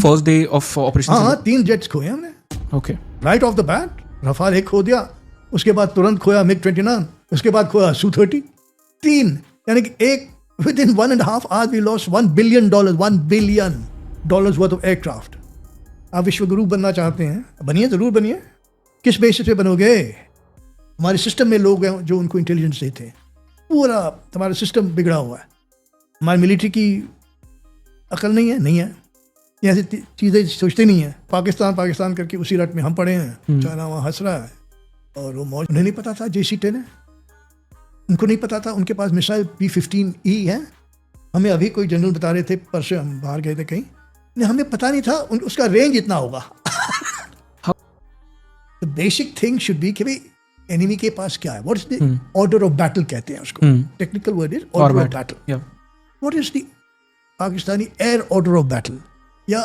First day of operation. हाँ 3 jets खोए हमने Okay. Right of the bat. Rafale एक खो दिया, उसके बाद तुरंत खोया MiG-29, उसके बाद खोया Su-30. 3, यानी कि एक within 1.5 hours we lost $1 billion worth of aircraft. आप विश्वगुरु बनना चाहते हैं, बनिए, जरूर बनिए. किस बेसिस पे बनोगे? हमारे सिस्टम में लोग हैं जो उनको इंटेलिजेंस देते हैं. पूरा हमारा सिस्टम बिगड़ा हुआ है. हमारी मिलिट्री की अकल नहीं है. ये ऐसी चीज़ें सोचते नहीं है. पाकिस्तान करके उसी रट में हम पड़े हैं. चाइना वहाँ हंस रहा है और वो मौज. उन्हें नहीं पता था JC-10 है, उनको नहीं पता था उनके पास मिसाइल P-15E है. हमें अभी कोई जनरल बता रहे थे, परसों हम बाहर गए थे कहीं, हमें पता नहीं था उसका रेंज इतना होगा. The basic thing should be कि भाई एनिमी के पास क्या है. What is the order of battle कहते हैं उसको. Technical word is order of battle. What is the Pakistani air order of battle या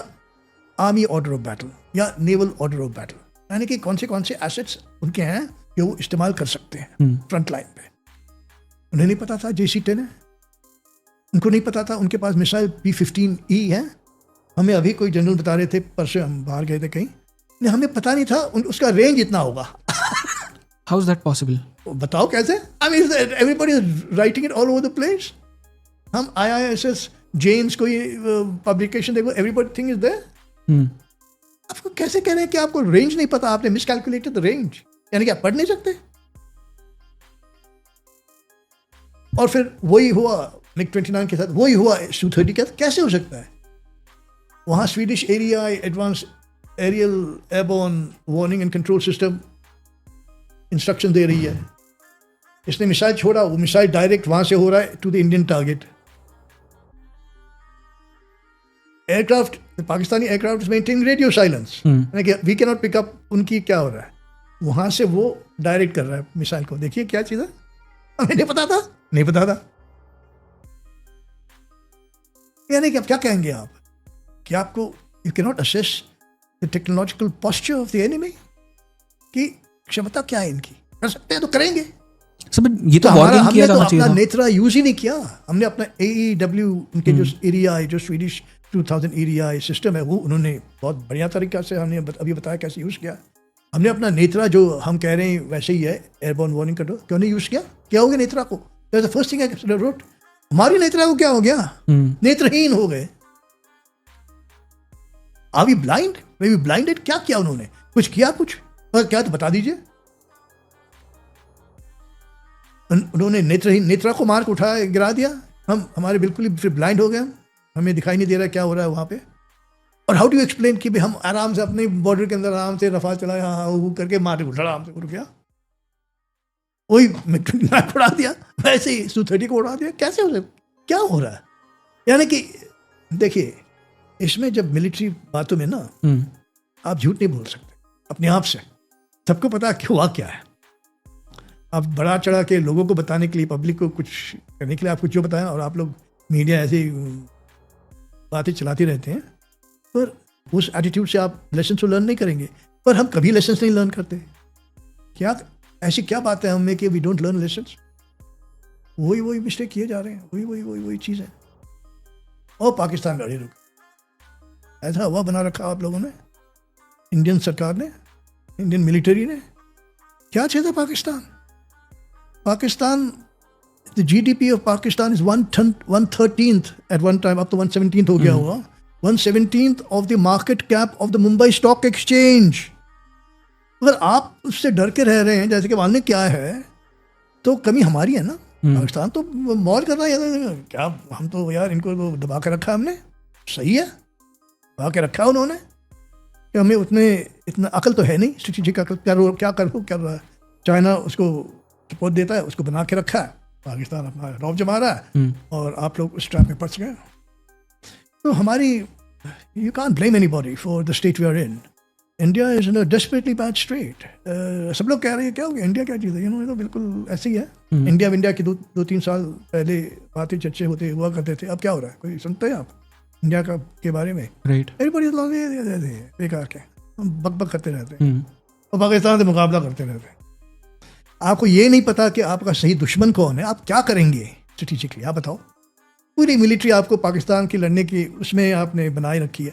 आर्मी ऑर्डर ऑफ बैटल या नेवल ऑर्डर ऑफ बैटल, यानी कि कौन से एसेट्स उनके हैं जो वो इस्तेमाल कर सकते हैं फ्रंट लाइन पे. उन्हें नहीं पता था JC-10 है, उनको नहीं पता था उनके पास मिसाइल P-15E है. हमें अभी कोई जनरल बता रहे थे, परसों हम बाहर गए थे कहीं, हमें पता नहीं था उसका रेंज इतना होगा. How is that possible? बताओ कैसे? I mean, everybody is writing it all over the place. हम IISS जेम्स को ये पब्लिकेशन देखो, everything is there. आपको कैसे कह रहे हैं कि आपको रेंज नहीं पता? आपने मिसकैलकुलेटेड द रेंज, यानी कि आप पढ़ नहीं सकते. और फिर वही हुआ MiG-29 के साथ, वही हुआ Su-30 के साथ. कैसे हो सकता है? वहाँ Swedish area advance aerial airborne warning and control system instruction दे रही है. इसने मिसाइल छोड़ा, वो मिसाइल डायरेक्ट वहाँ से हो रहा है to the Indian target. Aircraft, Pakistani aircraft is maintaining radio silence, we can not pick up उनकी क्या हो रहा है. वहाँ से वो डायरेक्ट कर रहा है मिसाइल को. देखिए क्या चीज़ है, हमें नहीं पता था. यानी कि अब क्या कहेंगे आप कि आपको you can not assess the technological posture of the enemy, कि क्षमता क्या है इनकी. कर सकते हैं तो करेंगे. ये तो हमने तो अपना नेत्रा यूज ही नहीं किया. हमने अपना AEW, उनके जो एरिया जो स्वीडिश 2000 एरिया सिस्टम है, वो उन्होंने बहुत बढ़िया तरीका से हमने अभी बताया कैसे यूज़ किया. हमने अपना नेत्रा जो हम कह रहे हैं वैसे ही है, एयरबोर्न वार्निंग कंट्रोल, क्यों नहीं यूज़ किया? क्या हो गया नेत्रा को? That's the first thing I wrote. हमारी नेत्रा को क्या हो गया? नेत्रहीन हो गए. Are we blind? Were we blinded? क्या किया उन्होंने? कुछ किया? कुछ और क्या तो बता दीजिए. उन्होंने नेत्रा को मार के उठाया, गिरा दिया. हमारे बिल्कुल ही फिर ब्लाइंड हो गए. हमें दिखाई नहीं दे रहा क्या हो रहा है वहाँ पे. और हाउ डू एक्सप्लेन कि भाई हम आराम से अपने बॉर्डर के अंदर आराम से रफाल चलाया, हाँ वो करके मार के आराम से उड़ गया. वही MiG-29 उड़ा दिया, वैसे ही Su-30 को उड़ा दिया. कैसे हो सकता? क्या हो रहा है? यानी कि देखिए, इसमें जब मिलिट्री बातों में ना आप झूठ नहीं बोल सकते अपने आप से. सबको पता है कि हुआ क्या है. आप बड़ा चढ़ा के लोगों को बताने के लिए, पब्लिक को कुछ करने के लिए आपको जो बताया, और आप लोग मीडिया ऐसी बातें चलाते रहते हैं, पर उस एटीट्यूड से आप लेसन तो लर्न नहीं करेंगे. पर हम कभी लेसन नहीं लर्न करते. क्या ऐसी क्या बात है हमें कि वी डोंट लर्न लेसन्स? वही मिस्टेक किए जा रहे हैं, वही चीज़ है. और पाकिस्तान गाड़ी रुक, ऐसा हवा बना रखा आप लोगों ने, इंडियन सरकार ने, इंडियन मिलिट्री ने. क्या चाहिए था Pakistan the GDP of Pakistan is 1/13th at one time, up to 1/17th हो गया हुआ. 1/17th of the market cap of the Mumbai Stock Exchange. अगर आप उससे डर के रह रहे हैं जैसे कि मानने क्या है, तो कमी हमारी है ना. पाकिस्तान तो मौज कर रहा है. क्या हम तो यार इनको दबा के रखा हमने. सही है, दबा के रखा उन्होंने कि हमें इतना अकल तो है नहीं, स्ट्रेटेजिक अकल. क्या कर रहा है चाइना, उसको सपोर्ट देता है, उसको बना के रखा है. पाकिस्तान अपना रौब जमा रहा है और आप लोग उस ट्रैप में फंस गए. तो हमारी, you can't blame anybody for the state we are in. India is in a desperately bad state. सब लोग कह रहे हैं क्या हो गया, इंडिया क्या चीज़ है. ये तो बिल्कुल ऐसे ही है. इंडिया की 2-3 साल पहले बातें चर्चे होते हुआ करते थे. अब क्या हो रहा है? कोई सुनते हैं आप इंडिया के बारे में? एवरीबॉडी बेकार के हम बक करते रहते हैं और पाकिस्तान से मुकाबला करते रहते हैं. आपको ये नहीं पता कि आपका सही दुश्मन कौन है, आप क्या करेंगे स्ट्रेटेजिकली, आप बताओ. पूरी मिलिट्री आपको पाकिस्तान की लड़ने की उसमें आपने बनाए रखी है.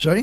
Sorry?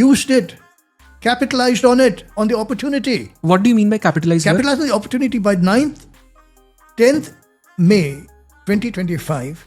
used it, capitalized on it, on the opportunity. What do you mean by capitalize? Capitalized on the opportunity. By 10th May 2025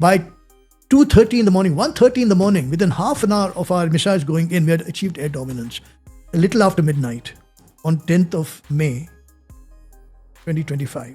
By 2:30 in the morning, 1:30 in the morning, within half an hour of our missiles going in, we had achieved air dominance. A little after midnight, on 10th of May 2025.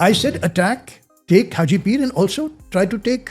I said attack, take Haji Pir and also try to take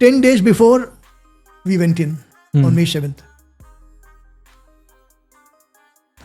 10 days before we went in. on May 7th.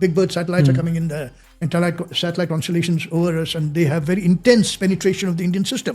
big bird satellites are coming in the satellite constellations over us and they have very intense penetration of the Indian system.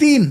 3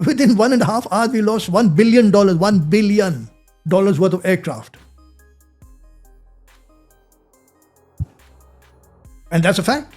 within 1.5 hours we lost $1 billion worth of aircraft. And that's a fact.